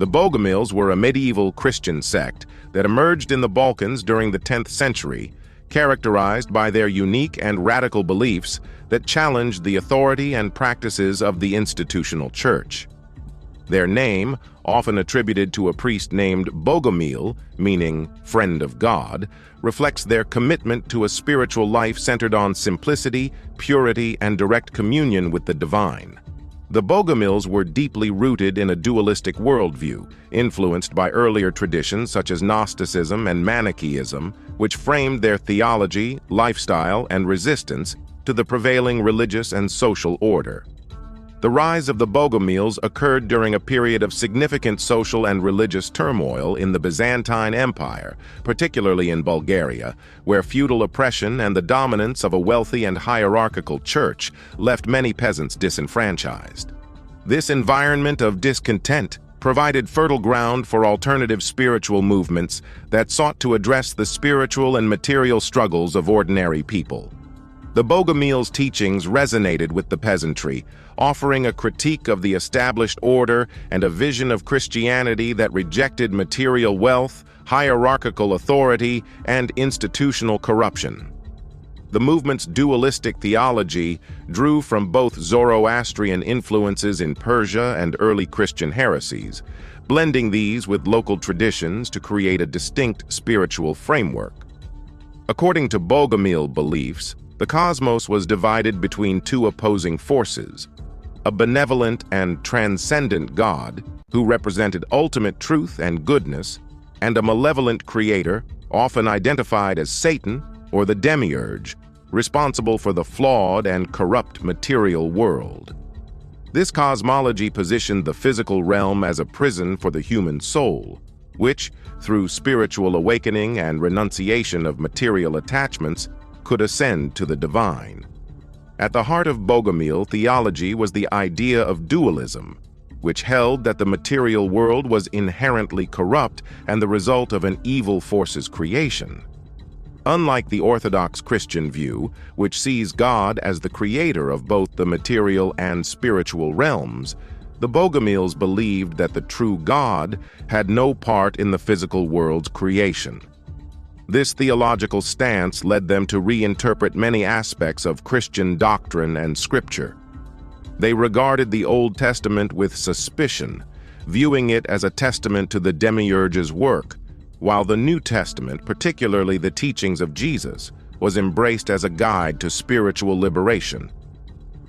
The Bogomils were a medieval Christian sect that emerged in the Balkans during the 10th century, characterized by their unique and radical beliefs that challenged the authority and practices of the institutional church. Their name, often attributed to a priest named Bogomil, meaning friend of God, reflects their commitment to a spiritual life centered on simplicity, purity, and direct communion with the divine. The Bogomils were deeply rooted in a dualistic worldview, influenced by earlier traditions such as Gnosticism and Manichaeism, which framed their theology, lifestyle, and resistance to the prevailing religious and social order. The rise of the Bogomils occurred during a period of significant social and religious turmoil in the Byzantine Empire, particularly in Bulgaria, where feudal oppression and the dominance of a wealthy and hierarchical church left many peasants disenfranchised. This environment of discontent provided fertile ground for alternative spiritual movements that sought to address the spiritual and material struggles of ordinary people. The Bogomils' teachings resonated with the peasantry, offering a critique of the established order and a vision of Christianity that rejected material wealth, hierarchical authority, and institutional corruption. The movement's dualistic theology drew from both Zoroastrian influences in Persia and early Christian heresies, blending these with local traditions to create a distinct spiritual framework. According to Bogomil beliefs, the cosmos was divided between two opposing forces: a benevolent and transcendent God, who represented ultimate truth and goodness, and a malevolent creator, often identified as Satan or the demiurge, responsible for the flawed and corrupt material world. This cosmology positioned the physical realm as a prison for the human soul, which, through spiritual awakening and renunciation of material attachments, could ascend to the divine. At the heart of Bogomil theology was the idea of dualism, which held that the material world was inherently corrupt and the result of an evil force's creation. Unlike the Orthodox Christian view, which sees God as the creator of both the material and spiritual realms, the Bogomils believed that the true God had no part in the physical world's creation. This theological stance led them to reinterpret many aspects of Christian doctrine and scripture. They regarded the Old Testament with suspicion, viewing it as a testament to the demiurge's work, while the New Testament, particularly the teachings of Jesus, was embraced as a guide to spiritual liberation.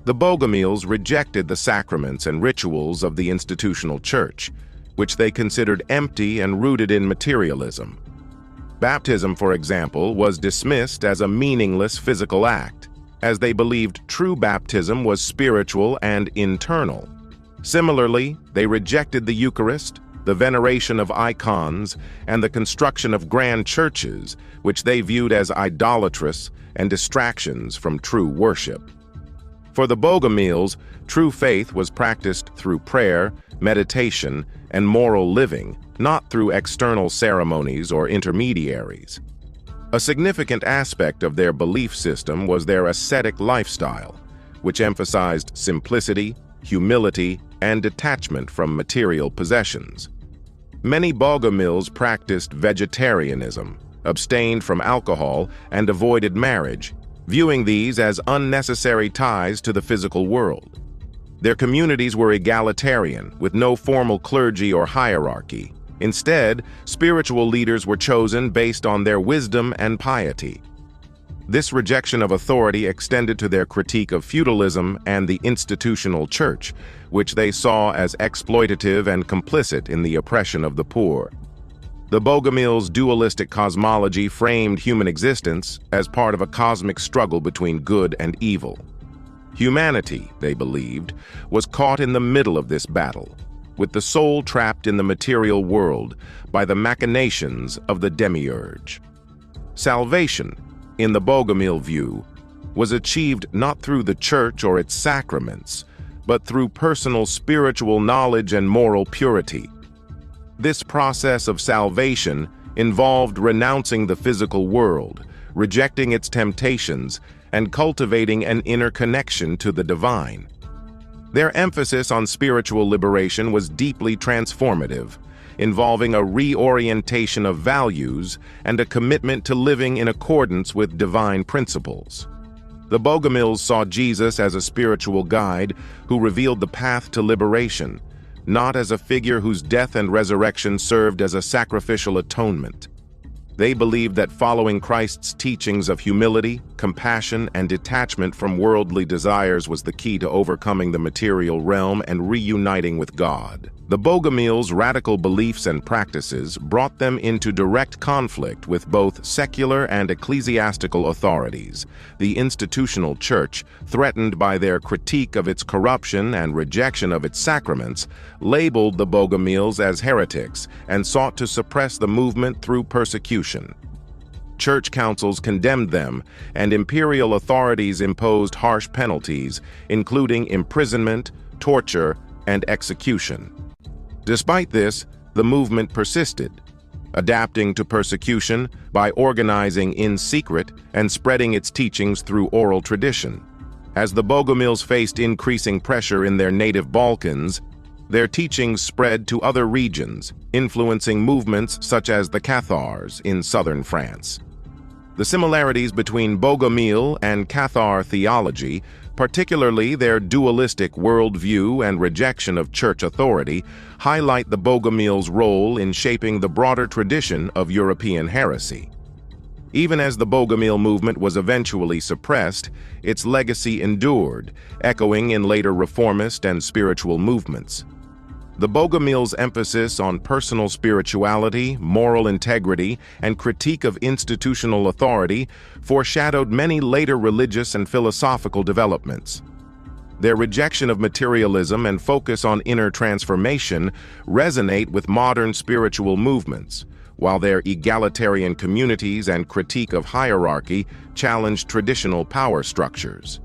The Bogomils rejected the sacraments and rituals of the institutional church, which they considered empty and rooted in materialism. Baptism, for example, was dismissed as a meaningless physical act, as they believed true baptism was spiritual and internal. Similarly, they rejected the Eucharist, the veneration of icons, and the construction of grand churches, which they viewed as idolatrous and distractions from true worship. For the Bogomils, true faith was practiced through prayer, meditation, and moral living, not through external ceremonies or intermediaries. A significant aspect of their belief system was their ascetic lifestyle, which emphasized simplicity, humility, and detachment from material possessions. Many Bogomils practiced vegetarianism, abstained from alcohol, and avoided marriage, viewing these as unnecessary ties to the physical world. Their communities were egalitarian, with no formal clergy or hierarchy. Instead, spiritual leaders were chosen based on their wisdom and piety. This rejection of authority extended to their critique of feudalism and the institutional church, which they saw as exploitative and complicit in the oppression of the poor. The Bogomils' dualistic cosmology framed human existence as part of a cosmic struggle between good and evil. Humanity, they believed, was caught in the middle of this battle, with the soul trapped in the material world by the machinations of the demiurge. Salvation, in the Bogomil view, was achieved not through the church or its sacraments, but through personal spiritual knowledge and moral purity. This process of salvation involved renouncing the physical world, rejecting its temptations, and cultivating an inner connection to the divine. Their emphasis on spiritual liberation was deeply transformative, involving a reorientation of values and a commitment to living in accordance with divine principles. The Bogomils saw Jesus as a spiritual guide who revealed the path to liberation, not as a figure whose death and resurrection served as a sacrificial atonement. They believed that following Christ's teachings of humility, compassion, and detachment from worldly desires was the key to overcoming the material realm and reuniting with God. The Bogomils' radical beliefs and practices brought them into direct conflict with both secular and ecclesiastical authorities. The institutional church, threatened by their critique of its corruption and rejection of its sacraments, labeled the Bogomils as heretics and sought to suppress the movement through persecution. Church councils condemned them, and imperial authorities imposed harsh penalties, including imprisonment, torture, and execution. Despite this, the movement persisted, adapting to persecution by organizing in secret and spreading its teachings through oral tradition. As the Bogomils faced increasing pressure in their native Balkans, their teachings spread to other regions, influencing movements such as the Cathars in southern France. The similarities between Bogomil and Cathar theology, particularly their dualistic worldview and rejection of church authority, highlight the Bogomils' role in shaping the broader tradition of European heresy. Even as the Bogomil movement was eventually suppressed, its legacy endured, echoing in later reformist and spiritual movements. The Bogomils' emphasis on personal spirituality, moral integrity, and critique of institutional authority foreshadowed many later religious and philosophical developments. Their rejection of materialism and focus on inner transformation resonate with modern spiritual movements, while their egalitarian communities and critique of hierarchy challenge traditional power structures.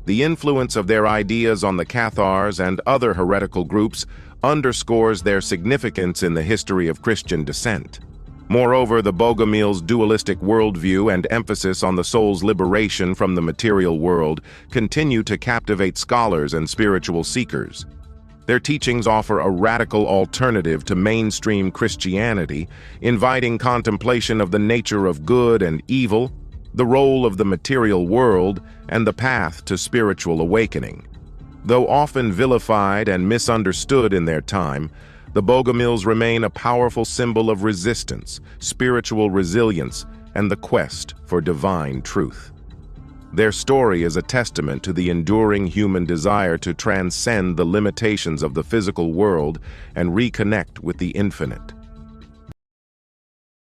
The influence of their ideas on the Cathars and other heretical groups underscores their significance in the history of Christian descent. Moreover, the Bogomils' dualistic worldview and emphasis on the soul's liberation from the material world continue to captivate scholars and spiritual seekers. Their teachings offer a radical alternative to mainstream Christianity, inviting contemplation of the nature of good and evil, the role of the material world, and the path to spiritual awakening. Though often vilified and misunderstood in their time, the Bogomils remain a powerful symbol of resistance, spiritual resilience, and the quest for divine truth. Their story is a testament to the enduring human desire to transcend the limitations of the physical world and reconnect with the infinite.